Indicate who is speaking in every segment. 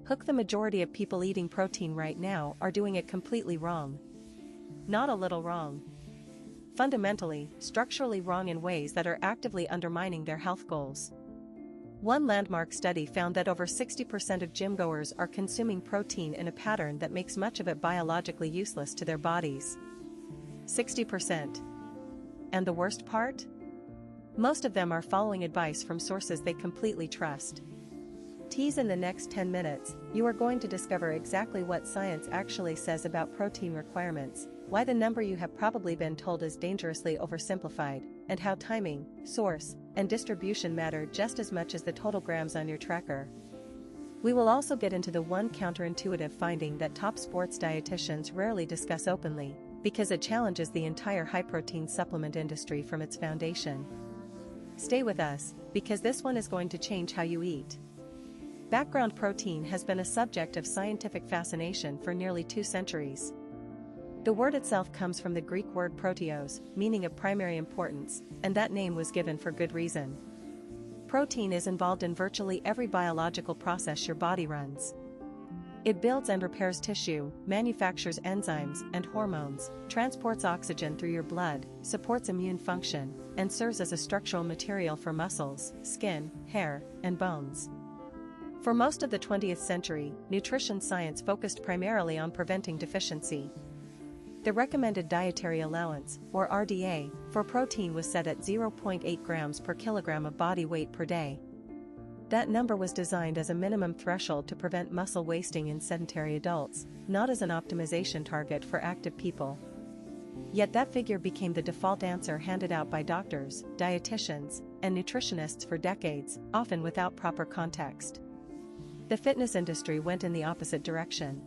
Speaker 1: The majority of people eating protein right now are doing it completely wrong. Not a little wrong. Fundamentally, structurally wrong in ways that are actively undermining their health goals. One landmark study found that over 60% of gym-goers are consuming protein in a pattern that makes much of it biologically useless to their bodies. 60%. And the worst part? Most of them are following advice from sources they completely trust. In the next 10 minutes, you are going to discover exactly what science actually says about protein requirements, why the number you have probably been told is dangerously oversimplified, and how timing, source, and distribution matter just as much as the total grams on your tracker. We will also get into the one counterintuitive finding that top sports dietitians rarely discuss openly, because it challenges the entire high-protein supplement industry from its foundation. Stay with us, because this one is going to change how you eat. Background protein has been a subject of scientific fascination for nearly 2 centuries. The word itself comes from the Greek word proteos, meaning of primary importance, and that name was given for good reason. Protein is involved in virtually every biological process your body runs. It builds and repairs tissue, manufactures enzymes and hormones, transports oxygen through your blood, supports immune function, and serves as a structural material for muscles, skin, hair, and bones. For most of the 20th century, nutrition science focused primarily on preventing deficiency. The recommended dietary allowance, or RDA, for protein was set at 0.8 grams per kilogram of body weight per day. That number was designed as a minimum threshold to prevent muscle wasting in sedentary adults, not as an optimization target for active people. Yet that figure became the default answer handed out by doctors, dietitians, and nutritionists for decades, often without proper context. The fitness industry went in the opposite direction.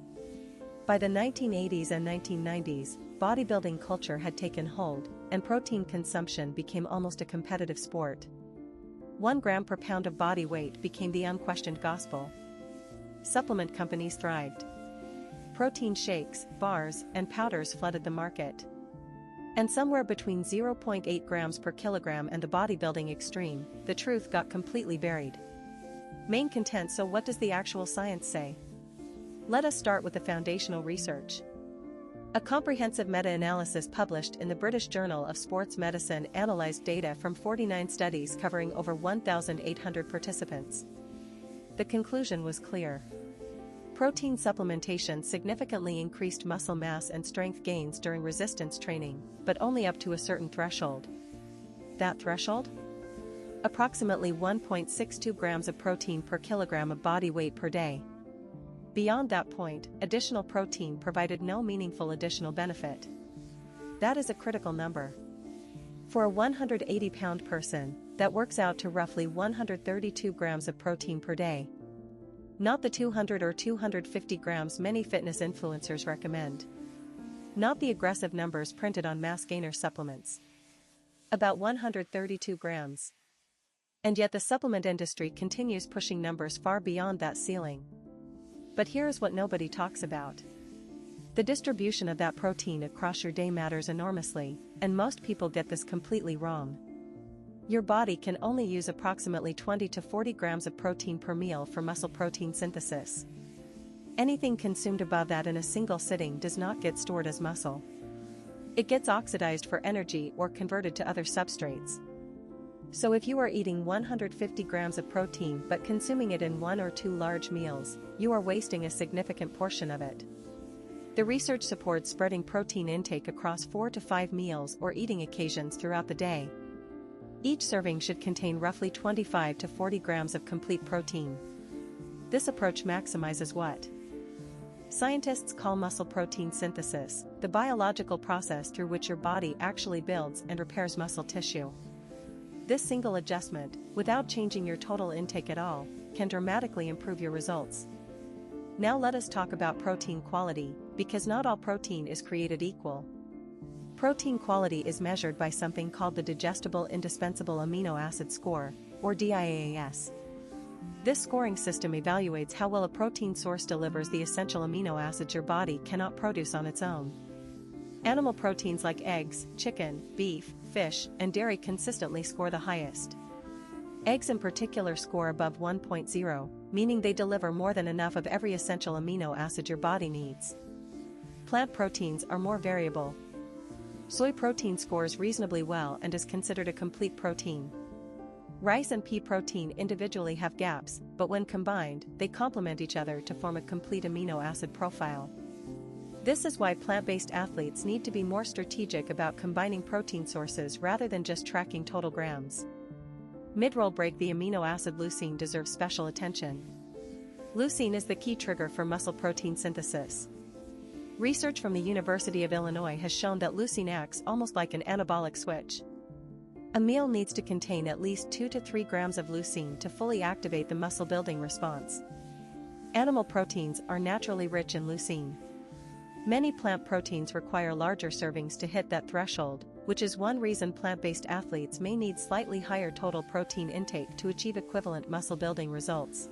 Speaker 1: By the 1980s and 1990s, bodybuilding culture had taken hold, and protein consumption became almost a competitive sport. 1 gram per pound of body weight became the unquestioned gospel. Supplement companies thrived. Protein shakes, bars, and powders flooded the market. And somewhere between 0.8 grams per kilogram and the bodybuilding extreme, the truth got completely buried. Main content. So what does the actual science say? Let us start with the foundational research. A comprehensive meta-analysis published in the British Journal of Sports Medicine analyzed data from 49 studies covering over 1,800 participants. The conclusion was clear. Protein supplementation significantly increased muscle mass and strength gains during resistance training, but only up to a certain threshold. That threshold? Approximately 1.62 grams of protein per kilogram of body weight per day. Beyond that point, additional protein provided no meaningful additional benefit. That is a critical number. For a 180-pound person, that works out to roughly 132 grams of protein per day. Not the 200 or 250 grams many fitness influencers recommend. Not the aggressive numbers printed on mass gainer supplements. About 132 grams. And yet the supplement industry continues pushing numbers far beyond that ceiling. But here's what nobody talks about. The distribution of that protein across your day matters enormously, and most people get this completely wrong. Your body can only use approximately 20 to 40 grams of protein per meal for muscle protein synthesis. Anything consumed above that in a single sitting does not get stored as muscle. It gets oxidized for energy or converted to other substrates. So if you are eating 150 grams of protein but consuming it in 1 or 2 large meals, you are wasting a significant portion of it. The research supports spreading protein intake across 4 to 5 meals or eating occasions throughout the day. Each serving should contain roughly 25 to 40 grams of complete protein. This approach maximizes what scientists call muscle protein synthesis, the biological process through which your body actually builds and repairs muscle tissue. This single adjustment, without changing your total intake at all, can dramatically improve your results. Now let us talk about protein quality, because not all protein is created equal. Protein quality is measured by something called the Digestible Indispensable Amino Acid Score, or DIAAS. This scoring system evaluates how well a protein source delivers the essential amino acids your body cannot produce on its own. Animal proteins like eggs, chicken, beef, fish, and dairy consistently score the highest. Eggs in particular score above 1.0, meaning they deliver more than enough of every essential amino acid your body needs. Plant proteins are more variable. Soy protein scores reasonably well and is considered a complete protein. Rice and pea protein individually have gaps, but when combined, they complement each other to form a complete amino acid profile. This is why plant-based athletes need to be more strategic about combining protein sources rather than just tracking total grams. Mid-roll break: the amino acid leucine deserves special attention. Leucine is the key trigger for muscle protein synthesis. Research from the University of Illinois has shown that leucine acts almost like an anabolic switch. A meal needs to contain at least 2 to 3 grams of leucine to fully activate the muscle-building response. Animal proteins are naturally rich in leucine. Many plant proteins require larger servings to hit that threshold, which is one reason plant-based athletes may need slightly higher total protein intake to achieve equivalent muscle-building results.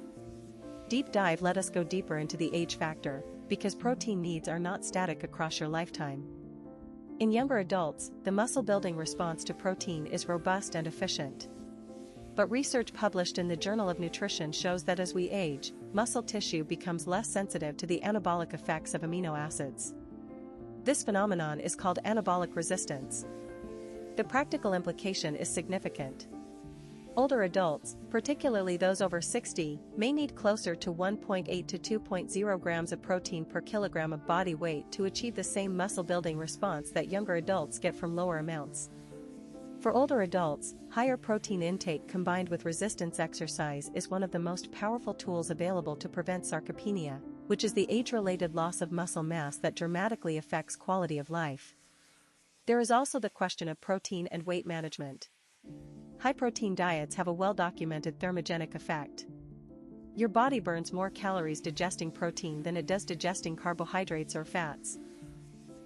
Speaker 1: Deep dive: let us go deeper into the age factor, because protein needs are not static across your lifetime. In younger adults, the muscle-building response to protein is robust and efficient. But research published in the Journal of Nutrition shows that as we age, muscle tissue becomes less sensitive to the anabolic effects of amino acids. This phenomenon is called anabolic resistance. The practical implication is significant. Older adults, particularly those over 60, may need closer to 1.8 to 2.0 grams of protein per kilogram of body weight to achieve the same muscle-building response that younger adults get from lower amounts. For older adults, higher protein intake combined with resistance exercise is one of the most powerful tools available to prevent sarcopenia, which is the age-related loss of muscle mass that dramatically affects quality of life. There is also the question of protein and weight management. High-protein diets have a well-documented thermogenic effect. Your body burns more calories digesting protein than it does digesting carbohydrates or fats.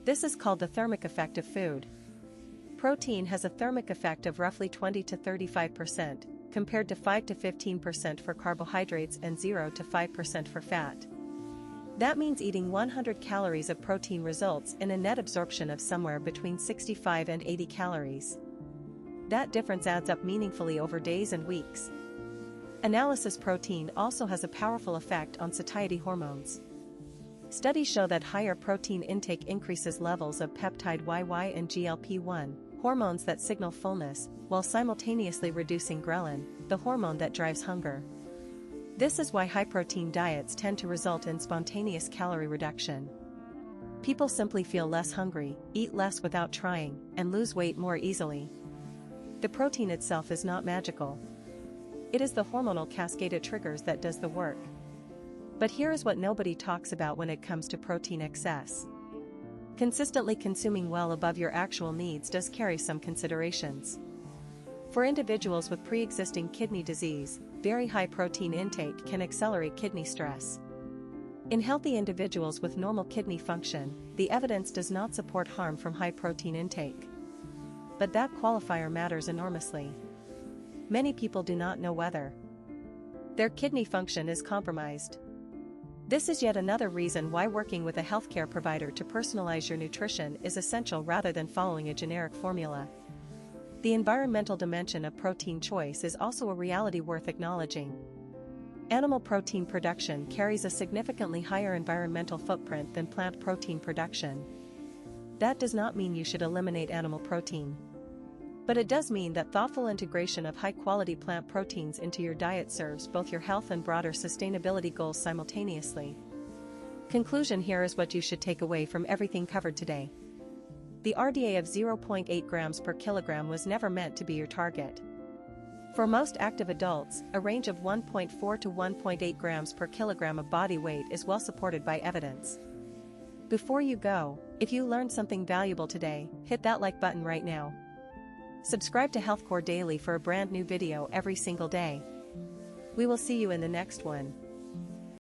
Speaker 1: This is called the thermic effect of food. Protein has a thermic effect of roughly 20 to 35%, compared to 5 to 15% for carbohydrates and 0 to 5% for fat. That means eating 100 calories of protein results in a net absorption of somewhere between 65 and 80 calories. That difference adds up meaningfully over days and weeks. Analysis: protein also has a powerful effect on satiety hormones. Studies show that higher protein intake increases levels of peptide YY and GLP-1, hormones that signal fullness, while simultaneously reducing ghrelin, the hormone that drives hunger. This is why high-protein diets tend to result in spontaneous calorie reduction. People simply feel less hungry, eat less without trying, and lose weight more easily. The protein itself is not magical. It is the hormonal cascade it triggers that does the work. But here is what nobody talks about when it comes to protein excess. Consistently consuming well above your actual needs does carry some considerations. For individuals with pre-existing kidney disease, very high protein intake can accelerate kidney stress. In healthy individuals with normal kidney function, the evidence does not support harm from high protein intake. But that qualifier matters enormously. Many people do not know whether their kidney function is compromised. This is yet another reason why working with a healthcare provider to personalize your nutrition is essential rather than following a generic formula. The environmental dimension of protein choice is also a reality worth acknowledging. Animal protein production carries a significantly higher environmental footprint than plant protein production. That does not mean you should eliminate animal protein. But it does mean that thoughtful integration of high-quality plant proteins into your diet serves both your health and broader sustainability goals simultaneously. Conclusion: here is what you should take away from everything covered today. The RDA of 0.8 grams per kilogram was never meant to be your target. For most active adults, a range of 1.4 to 1.8 grams per kilogram of body weight is well supported by evidence. Before you go, if you learned something valuable today, hit that like button right now. Subscribe to HealthCore Daily for a brand new video every single day. We will see you in the next one.